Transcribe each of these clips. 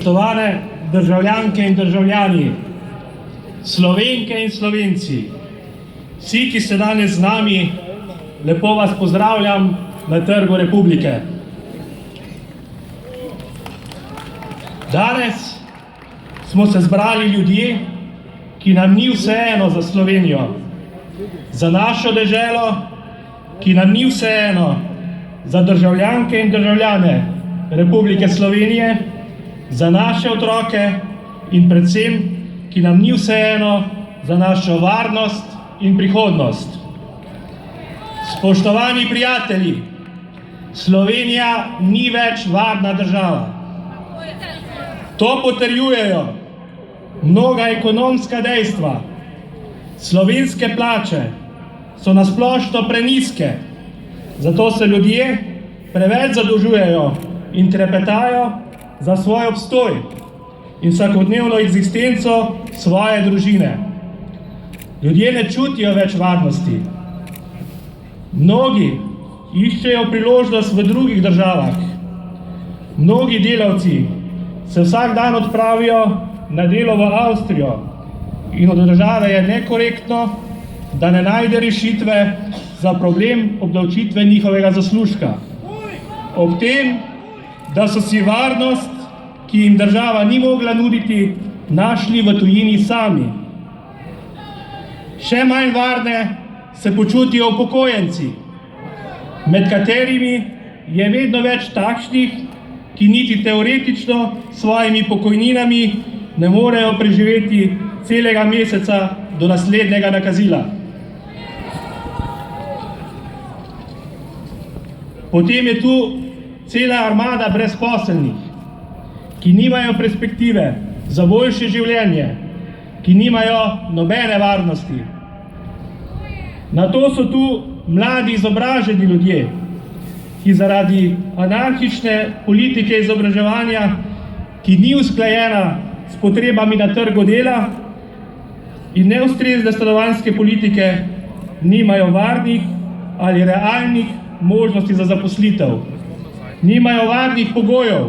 Spoštovane državljanke in državljani, Slovenke in Slovenci, vsi, ki ste danes z nami, lepo vas pozdravljam na Trgu Republike. Danes smo se zbrali ljudje, ki nam ni vseeno za Slovenijo, za našo deželo, ki nam ni vseeno za državljanke in državljane Republike Slovenije, za naše otroke in predvsem, ki nam ni vseeno za našo varnost in prihodnost. Spoštovani prijatelji, Slovenija ni več varna država. To potrjujejo mnoga ekonomska dejstva. Slovenske plače so na splošno prenizke, zato se ljudje preveč zadolžujejo in trepetajo za svoj obstoj in vsakodnevno eksistenco svoje družine. Ljudje ne čutijo več varnosti. Mnogi iščejo priložnost v drugih državah. Mnogi delavci se vsak dan odpravijo na delo v Avstrijo in od države je nekorektno, da ne najde rešitve za problem obdavčitve njihovega zaslužka. Ob tem, da so si varnost, ki jim država ni mogla nuditi, našli v tujini sami. Še manj varne se počutijo upokojenci, med katerimi je vedno več takšnih, ki niti teoretično s svojimi pokojninami ne morejo preživeti celega meseca do naslednjega nakazila. Potem je tu cela armada brezposelnih, ki nimajo perspektive za boljše življenje, ki nimajo nobene varnosti. Nato so tu mladi izobraženi ljudje, ki zaradi anarhične politike izobraževanja, ki ni usklajena s potrebami na trgu dela in neustrezne stanovanjske politike, nimajo varnih ali realnih možnosti za zaposlitev. Nimajo varnih pogojev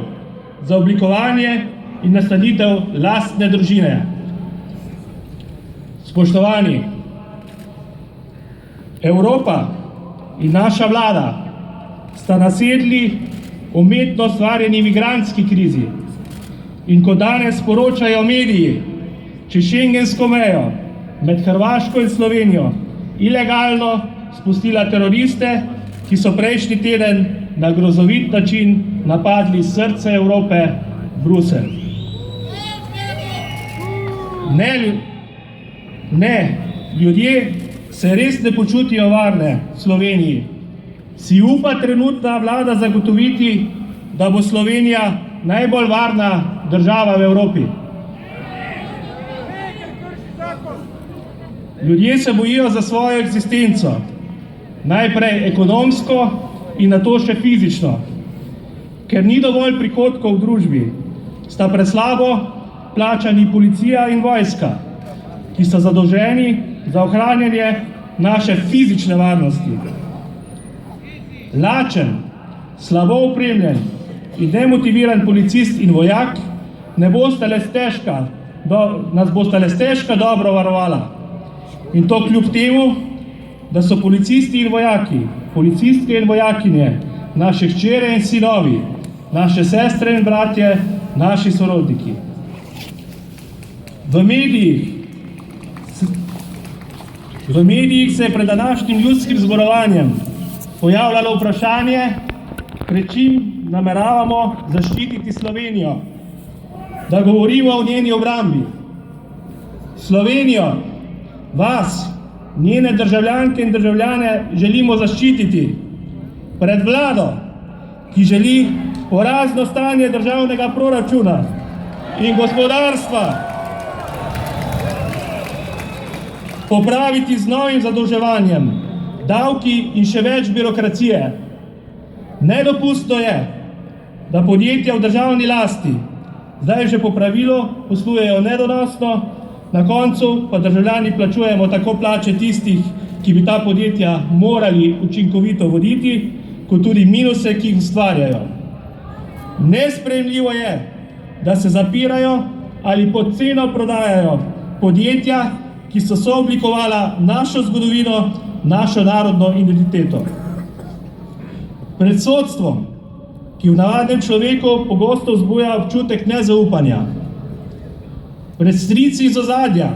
za oblikovanje in nastanitev lastne družine. Spoštovani, Evropa in naša vlada sta nasedli umetno ustvarjeni migrantski krizi. In ko danes poročajo mediji, čez šengensko mejo med Hrvaško in Slovenijo ilegalno spustila teroriste, ki so prejšnji teden na grozovit način napadli srce Evrope, Bruselj. Ljudje se res ne počutijo varne v Sloveniji. Si upa trenutna vlada zagotoviti, da bo Slovenija najbolj varna država v Evropi? Ljudje se bojijo za svojo eksistenco, najprej ekonomsko in nato še fizično. Ker ni dovolj prihodkov v družbi, sta preslabo plačani policija in vojska, ki sta zadolženi za ohranjanje naše fizične varnosti. Lačen, slabo opremljen in demotiviran policist in vojak nas bosta le stežka dobro varovala. In to kljub temu, da so policisti in vojaki, policistke in vojakinje, naše hčere in sinovi, naše sestre in bratje, naši sorodniki. V medijih se je pred današnjim ljudskim zborovanjem pojavljalo vprašanje, pred čim nameravamo zaščititi Slovenijo, da govorimo o njeni obrambi. Slovenijo, vas, njene državljanke in državljane želimo zaščititi pred vlado, ki želi porazno stanje državnega proračuna in gospodarstva popraviti z novim zadolževanjem, davki in še več birokracije. Nedopustno je, da podjetja v državni lasti zdaj že po pravilu poslujejo nedonosno, na koncu pa državljani plačujemo tako plače tistih, ki bi ta podjetja morali učinkovito voditi, kot tudi minuse, ki jih ustvarjajo. Nesprejemljivo je, da se zapirajo ali pod ceno prodajajo podjetja, ki so sooblikovala našo zgodovino, našo narodno identiteto. Pred sodstvom, ki v navadnem človeku pogosto vzbuja občutek nezaupanja. Pred strici iz ozadja,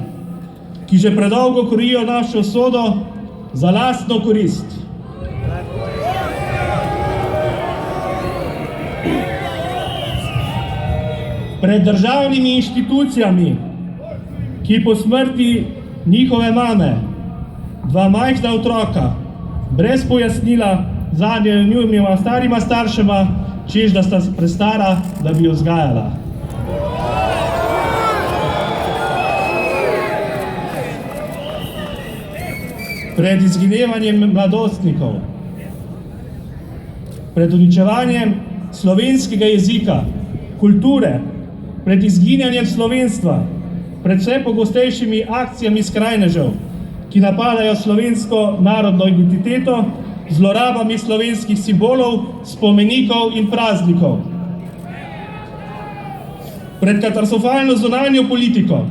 ki že predolgo krojijo našo usodo za lastno korist. Pred državnimi inštitucijami, ki po smrti njihove mame, dva majhna otroka, brez pojasnila zadnje njujima starima staršema, češ da sta prestara, da bi jo vzgajala. Pred izginevanjem mladostnikov, pred uničevanjem slovenskega jezika, kulture, pred izginjanjem slovenstva, pred vse pogostejšimi akcijami skrajnežev, ki napadajo slovensko narodno identiteto, zlorabami slovenskih simbolov, spomenikov in praznikov. Pred katastrofalno zunanjo politiko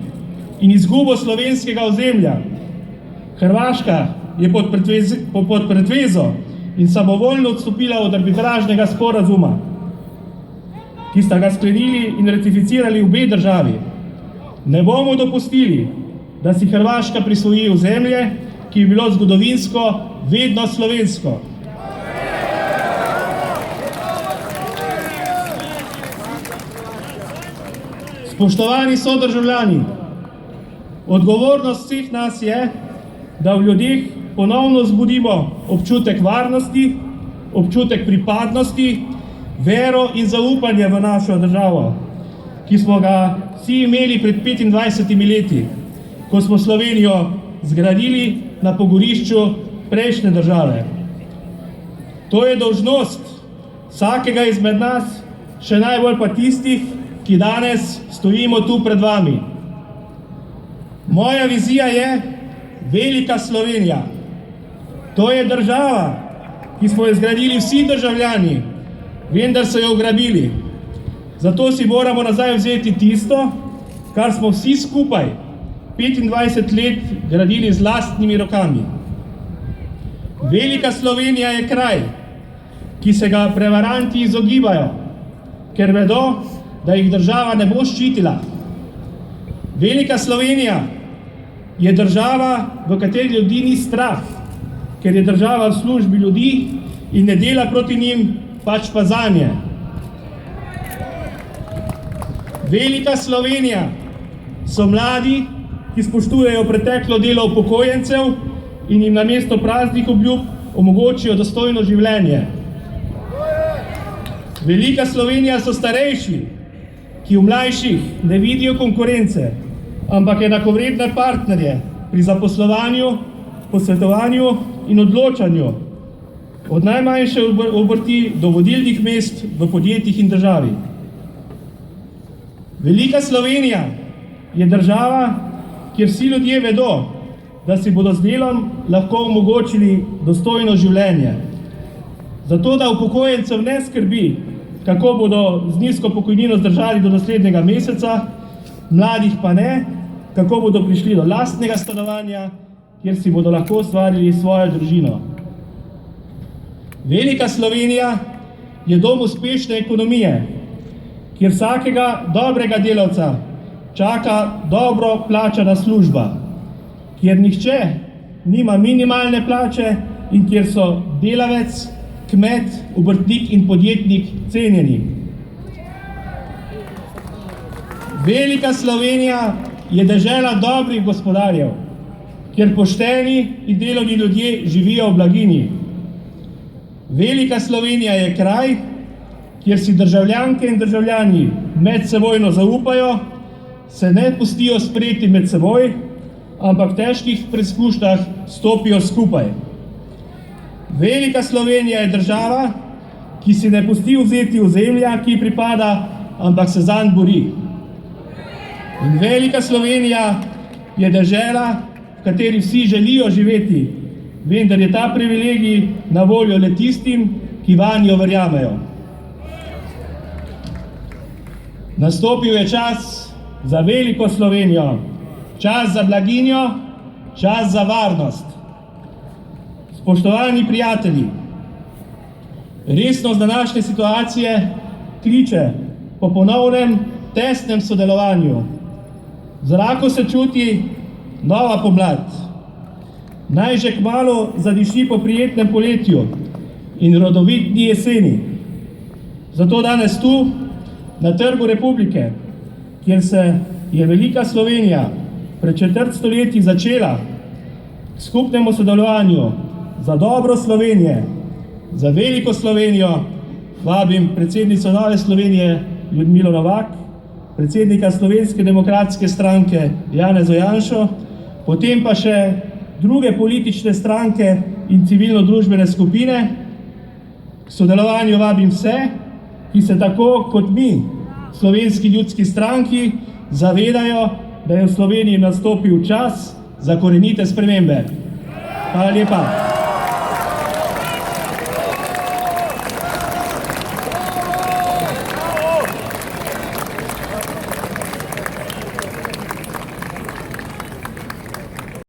in izgubo slovenskega ozemlja. Hrvaška je pod pretvezo in samovoljno odstopila od arbitražnega sporazuma, ki sta ga sklenili in ratificirali obe državi. Ne bomo dopustili, da si Hrvaška prisvoji ozemlje, ki je bilo zgodovinsko vedno slovensko. Spoštovani sodržavljani, odgovornost vseh nas je, da v ljudeh ponovno zbudimo občutek varnosti, občutek pripadnosti, vero in zaupanje v našo državo, ki smo ga vsi imeli pred 25 leti, ko smo Slovenijo zgradili na pogorišču prejšnje države. To je dolžnost vsakega izmed nas, še najbolj pa tistih, ki danes stojimo tu pred vami. Moja vizija je velika Slovenija. To je država, ki smo jo zgradili vsi državljani, vendar so jo ugrabili. Zato si moramo nazaj vzeti tisto, kar smo vsi skupaj 25 let gradili z lastnimi rokami. Velika Slovenija je kraj, ki se ga prevaranti izogibajo, ker vedo, da jih država ne bo ščitila. Velika Slovenija je država, v kateri ljudi ni strah, ker je država v službi ljudi in ne dela proti njim, pač pa zanje. Velika Slovenija so mladi, ki spoštujejo preteklo delo upokojencev in jim namesto praznih obljub omogočijo dostojno življenje. Velika Slovenija so starejši, ki v mlajših ne vidijo konkurence, ampak enakovredne partnerje pri zaposlovanju, posvetovanju in odločanju, od najmanjše obrti do vodilnih mest v podjetjih in državi. Velika Slovenija je država, kjer vsi ljudje vedo, da si bodo z delom lahko omogočili dostojno življenje. Zato, da upokojencev ne skrbi, kako bodo z nizko pokojnino zdržali do naslednjega meseca, mladih pa ne, kako bodo prišli do lastnega stanovanja, kjer si bodo lahko ustvarili svojo družino. Velika Slovenija je dom uspešne ekonomije, kjer vsakega dobrega delavca čaka dobro plačana služba, kjer nihče nima minimalne plače in kjer so delavec, kmet, obrtnik in podjetnik cenjeni. Velika Slovenija je dežela dobrih gospodarjev, kjer pošteni in delovni ljudje živijo v blaginji. Velika Slovenija je kraj, kjer si državljanke in državljani medsebojno zaupajo, se ne pustijo sprejeti med seboj, ampak v težkih preizkušnjah stopijo skupaj. Velika Slovenija je država, ki si ne pusti vzeti ozemlja, ki pripada, ampak se zanj bori. In velika Slovenija je dežela, v kateri vsi želijo živeti, vendar je ta privilegij na voljo le tistim, ki vanjo verjamejo. Nastopil je čas za veliko Slovenijo, čas za blaginjo, čas za varnost. Spoštovani prijatelji, resnost današnje situacije kliče po ponovnem tesnem sodelovanju. V zraku se čuti nova pomlad. Naj že kmalu zadiši po prijetnem poletju in rodovitni jeseni. Zato danes tu, na Trgu Republike, kjer se je velika Slovenija pred četrt stoletji začela k skupnemu sodelovanju za dobro Slovenije, za veliko Slovenijo, vabim predsednico Nove Slovenije Ljudmilo Novak, predsednika Slovenske demokratske stranke Janezo Janšo, potem pa še druge politične stranke in civilno-družbene skupine. K sodelovanju vabim vse, ki se tako kot mi, Slovenski ljudski stranki, zavedajo, da je v Sloveniji nastopil čas za korenite spremembe. Hvala lepa.